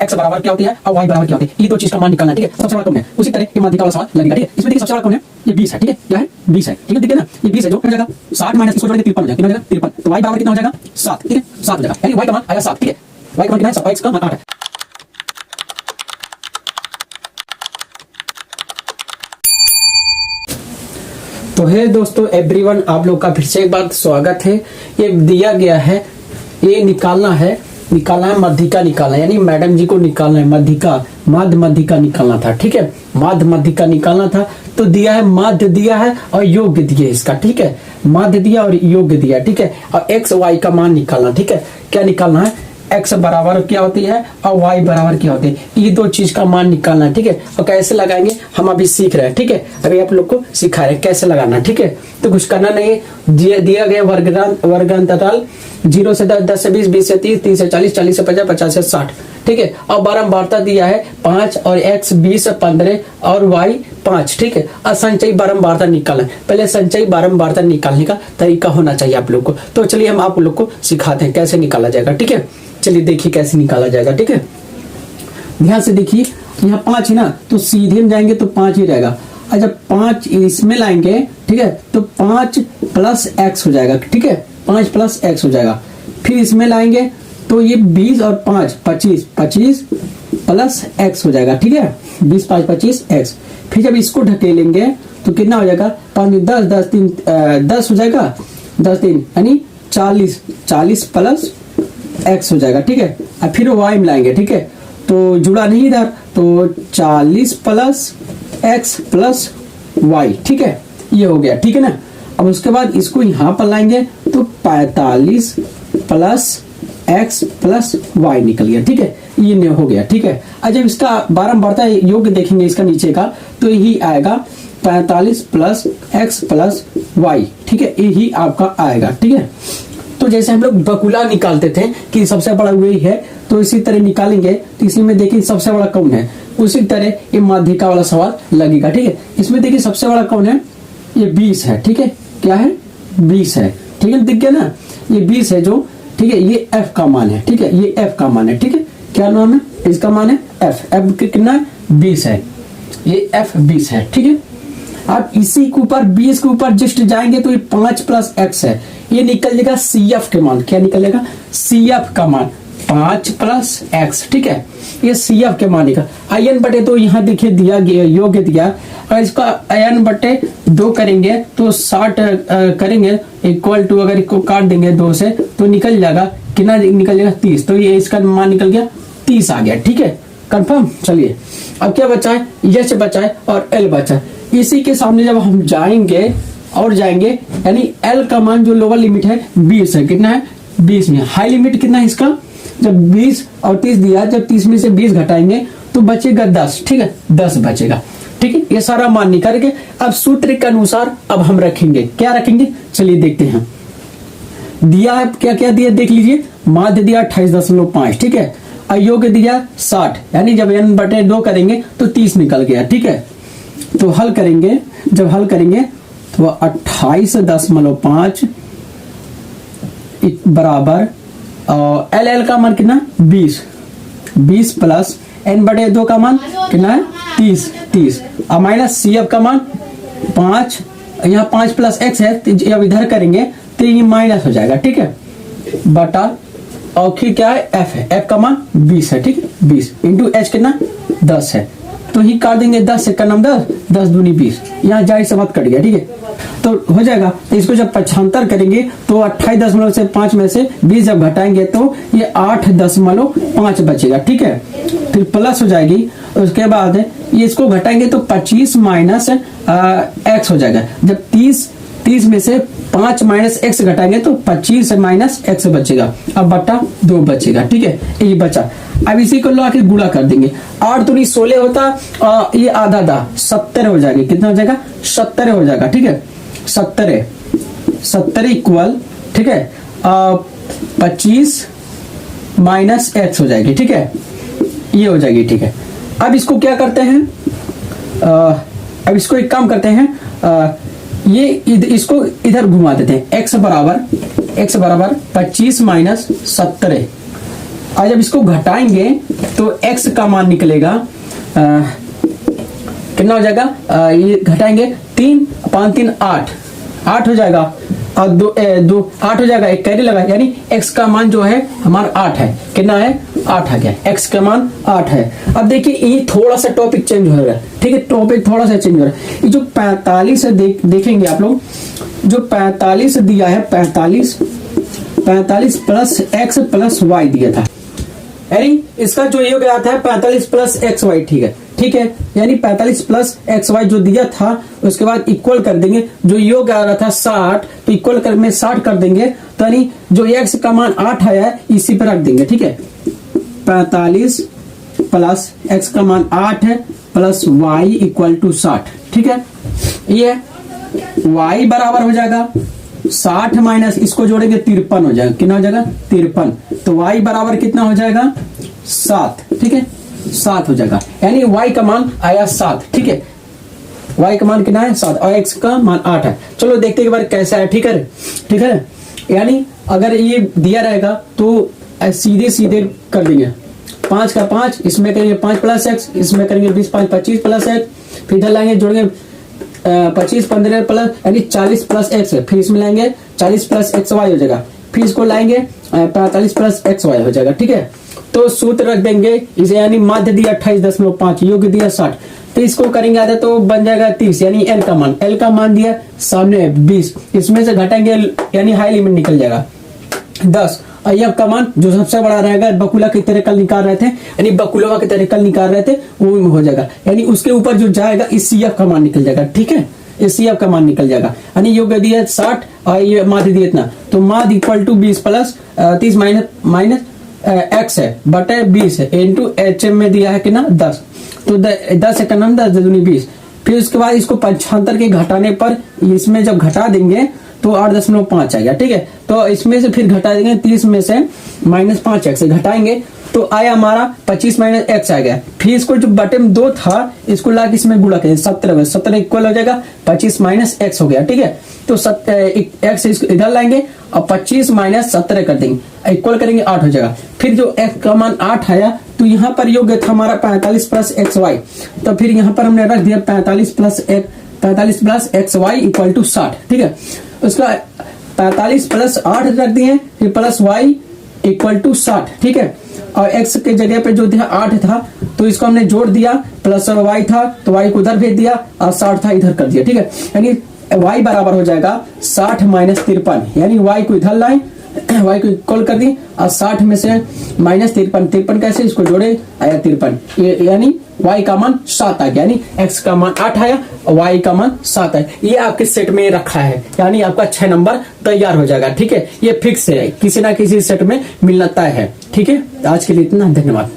x बराबर क्या होती है और y बराबर क्या होती है, ये दो चीज का मान निकालना है। ठीक है, सबसे बड़ा कौन है, उसी तरह ये माध्यिका वाला सवाल लगेगा। ठीक है, इसमें देखिए सबसे बड़ा कौन है, ये 20 है। ठीक है, क्या है 20 है। ठीक है, देखिए ना ये 20 है जो हो जाएगा 60 माइनस इसको जोड़ेंगे 53 हो जाएगा, कितना हो जाएगा 53। तो y बराबर कितना हो जाएगा 7। ठीक है, 7 हो जाएगा, यानी y का मान आया 7। ठीक है, y का मान कितना है 7, x का मान 8 है। तो है दोस्तों एवरीवन, आप लोग का फिर से एक बार स्वागत है। ये दिया गया है, ये निकालना है मध्यिका निकालना, यानी मैडम जी को निकालना है मध्यिका, मध्यिका निकालना था। ठीक है, मध्यिका निकालना था। तो दिया है, माध्य दिया है और योग दिया है इसका। ठीक है, माध्य दिया और योग दिया। ठीक है, और एक्स वाई का मान निकालना। ठीक है, क्या निकालना है, x बराबर क्या होती है और y बराबर क्या होती है, ये दो चीज का मान निकालना है। ठीक है, और कैसे लगाएंगे हम अभी सीख रहे हैं। ठीक है, अभी आप लोग को सिखा रहे हैं कैसे लगाना। ठीक है, तो कुछ करना नहीं है, दिया गया वर्गांतराल 0 से 10, 10 से 20, 20 से 30, 30 से 40, 40 से 50, 50 से 60। ठीक है, और बारंबारता दिया है 5 और x 20, 15 और y 5। ठीक है, और संचयी बारंबारता निकालना है। पहले संचयी बारंबारता निकालने का तरीका होना चाहिए आप लोग को। तो चलिए हम आप लोग को सिखाते हैं कैसे निकाला जाएगा। ठीक है, चलिए देखिए कैसे निकाला जाएगा। ठीक है, ध्यान से देखिए, यहाँ 5 है ना, तो सीधे में जाएंगे तो 5 ही रहेगा। और जब 5 इसमें लाएंगे, ठीक है, तो 5 प्लस x हो जाएगा। ठीक है, 5 प्लस x हो जाएगा। फिर इसमें लाएंगे तो ये 20 और 5 25, 25 प्लस x हो जाएगा। ठीक है, 20 5 25 x। फिर जब इसको ढकेलेंगे तो कितना हो जाएगा, 5 10 10 3 10 हो जाएगा, 10 3 यानी 40, 40 प्लस x हो जाएगा। ठीक है, और फिर y मिलाएंगे। ठीक है, तो जुड़ा नहीं इधर, तो 40 प्लस x प्लस y। ठीक है, ये हो गया। ठीक है ना, अब उसके बाद इसको यहाँ पर लाएंगे तो 45 प्लस x प्लस y निकल गया। ठीक है, ये हो गया। ठीक है, और जब इसका बारंबारता योग देखेंगे इसका नीचे का, तो यही आएगा 45 प्लस x प्लस y। ठीक है, यही आपका आएगा। ठीक है, तो जैसे हम लोग बकुला निकालते थे कि सबसे बड़ा वही है, तो इसी तरह निकालेंगे। तो इसी में देखिए सबसे बड़ा कौन है, उसी तरह ये माध्यिका वाला सवाल लगेगा। ठीक है, इसमें देखिए सबसे बड़ा कौन है, ये 20 है। ठीक है, क्या है 20 है। ठीक है, दिख गया ना, ये 20 है जो। ठीक है, ये f का मान है। ठीक है, ये f का मान है। ठीक है, क्या नाम है, इसका मान है f कितना है 20 है, ये f 20 है। ठीक है, आप इसी के ऊपर 20 के ऊपर जस्ट जाएंगे तो ये 5 प्लस x है, ये निकलेगा CF के मान। क्या निकलेगा, CF का मान 5 प्लस x। ठीक है, ये CF के मान का आयन बटे, तो यहाँ देखिए दिया गया योग दिया, और इसका आयन बटे 2 करेंगे तो 60 करेंगे इक्वल टू, अगर इसको काट देंगे 2 से तो निकल जाएगा कितना, निकल जाएगा 30। तो ये इसका मान निकल गया 30 आ गया। ठीक है, कंफर्म। चलिए अब क्या बचा है, H बचा है और L बचा है। इसी के सामने जब हम जाएंगे और जाएंगे, यानी L का मान जो लोअर लिमिट है 20 है, कितना है 20 में। हाई लिमिट कितना है इसका, जब 20 और 30 दिया, जब 30 में से 20 घटाएंगे तो बचेगा 10। ठीक है, 10 बचेगा। ठीक है, ये सारा मान निकाल के अब सूत्र के अनुसार अब हम रखेंगे, क्या रखेंगे चलिए देखते हैं। दिया है क्या क्या दिया देख लीजिए, माध्य दिया 28.5। ठीक है, अयोग दिया 60, यानी जब n बटे 2 करेंगे तो 30 निकल गया। ठीक है, तो हल करेंगे, जब हल करेंगे तो 28.5 बराबर एल का मान कितना 20 प्लस n बटे 2 का मान कितना है 30 और माइनस CF का मान 5, यहाँ 5 प्लस x है, जब इधर करेंगे तो ये माइनस हो जाएगा। ठीक है, बटा और फिर क्या है f है, f का मान 20 है। ठीक है, 20 इंटू h कितना 10 है, तो ही काट देंगे 10 से, का नाम 10 दूनी 20, यहाँ जाहिर से बात कट गया। ठीक है, तो हो जाएगा। तो इसको जब 75 करेंगे तो 28.5 में से 20 जब घटाएंगे तो ये 8.5 बचेगा। ठीक है, फिर प्लस हो जाएगी, उसके बाद ये इसको घटाएंगे तो 25 माइनस x हो जाएगा। जब 30 में से 5 माइनस x घटाएंगे तो 25 माइनस x बचेगा, अब बटा 2 बचेगा। ठीक है, यही बचा। अब इसी को ला के गुणा कर देंगे, 8 दूनी 16 होता, ये आधा 70 हो जाएगा। कितना हो जाएगा 70 हो जाएगा। ठीक है, 70 इक्वल, ठीक है 25 माइनस x हो जाएगी। ठीक है, ये हो जाएगी। ठीक है, अब इसको क्या करते हैं, अब इसको एक काम करते हैं, ये इसको इधर घुमा देते हैं। x बराबर 25 माइनस 70 और जब इसको घटाएंगे तो x का मान निकलेगा कितना हो जाएगा, ये घटाएंगे 3 5 3 8 8 हो जाएगा, और 2 8 हो जाएगा, एक कैरी लगा, यानी x का मान जो है हमारा 8 है। कितना है, 8 आ गया, x का मान 8 है। अब देखिए ये थोड़ा सा टॉपिक चेंज हो रहा है, ठीक है, टॉपिक थोड़ा सा चेंज हो रहा है। ये जो 45 है देखेंगे आप लोग, जो 45 दिया है, 45 प्लस x प्लस y दिया था, यानी इसका जो योग आता है 45 प्लस एक्स वाई, ठीक है, यानी 45 प्लस एक्स वाई जो दिया था उसके बाद इक्वल कर देंगे, जो योग आ रहा था 60 तो इक्वल कर में 60 कर देंगे, तो यानी जो एक्स का मान 8 आया है इसी पर रख देंगे, ठीक है। 45 प्लस एक्स का मान 8 है प्लस वाई इक्वल टू 60, ठीक है। ये वाई बराबर हो जाएगा 60 माइनस इसको जोड़ेंगे 53 हो जाएगा, कितना हो जाएगा 53, तो y बराबर कितना हो जाएगा 7, ठीक है, 7 हो जाएगा, यानी y का मान आया 7, ठीक है, y का मान कितना है 7 और x का मान 8 है। चलो देखते हैं एक बार कैसा है, ठीक है, यानी अगर ये दिया रहेगा तो सीधे कर देंगे, 5 का 5, इसमें करेंगे 5 प्लस एक्स, इसमें करेंगे 20 5 25 प्लस एक्स, फिर इधर लाएंगे जोड़ेंगे 25 15 प्लस यानी 40 प्लस एक्स है, फिर इसमें लाएंगे 40 प्लस एक्स वाई हो जाएगा, फिर इसको लाएंगे 45 प्लस एक्स वाई हो जाएगा, ठीक है। तो सूत्र रख देंगे इसे, यानी माध्य दिया 28.5, योग दिया 60, तो इसको करेंगे आधा तो बन जाएगा 30, यानी एल का मान दिया सामने 20, इसमें से घटाएंगे यानी हाई लिमिट निकल जाएगा 10, और यह का मान जो सबसे बड़ा रहेगा, बकुला की तरह कल निकाल रहे थे, यानी बकुलवा की तरह कल निकाल रहे थे वो हो जाएगा, यानी उसके ऊपर जो जाएगा इस CF का मान निकल जाएगा, ठीक है, इस CF का मान निकल जाएगा, यानी योग दिया 60 और ये माध्य दिया इतना, तो माध्य equal to 20 plus 30 minus x है बटे 20 है इंटू HM में दिया है कितना 10, तो 10 का नाम 10 दूनी 20, फिर उसके बाद इसको 75 के घटाने पर इसमें जब घटा देंगे तो 8.5 आ गया, ठीक है, तो इसमें से फिर घटा देंगे 30 में से माइनस 5 एक्स घटाएंगे तो आया हमारा 25 माइनस एक्स आ गया, फिर इसको जो बटे में 2 था इसको ला के इसमें गुणा करें 17 इक्वल हो जाएगा 25 माइनस एक्स हो गया, ठीक है, तो एक्स इधर लाएंगे और 25 माइनस 17 कर देंगे, इक्वल करेंगे 8 हो जाएगा, फिर जो एक्स का मान 8 आया तो यहाँ पर योग था हमारा 45 प्लस एक्स वाई, तो फिर यहाँ पर हमने रख दिया 45 plus x y equal to 60, ठीक है, उसका 45 प्लस 8 रख दिए, फिर प्लस वाई इक्वल टू 60, ठीक है, और x के जगह पे जो था 8 था तो इसको हमने जोड़ दिया, प्लस और y था तो y को उधर भेज दिया और 60 था इधर कर दिया, ठीक है, यानी y बराबर हो जाएगा 60 माइनस 53, यानी y को इधर लाए, y को इक्वल कर दी और 60 में से माइनस 53 कैसे, इसको जोड़े आया 53, यानी y का मान 7 आ गया, यानी x का मान 8 आया और y का मान 7 है, ये आपके सेट में रखा है, यानी आपका 6 नंबर तैयार हो जाएगा, ठीक है, ये फिक्स है, किसी ना किसी सेट में मिलना तय है, ठीक है। आज के लिए इतना, धन्यवाद।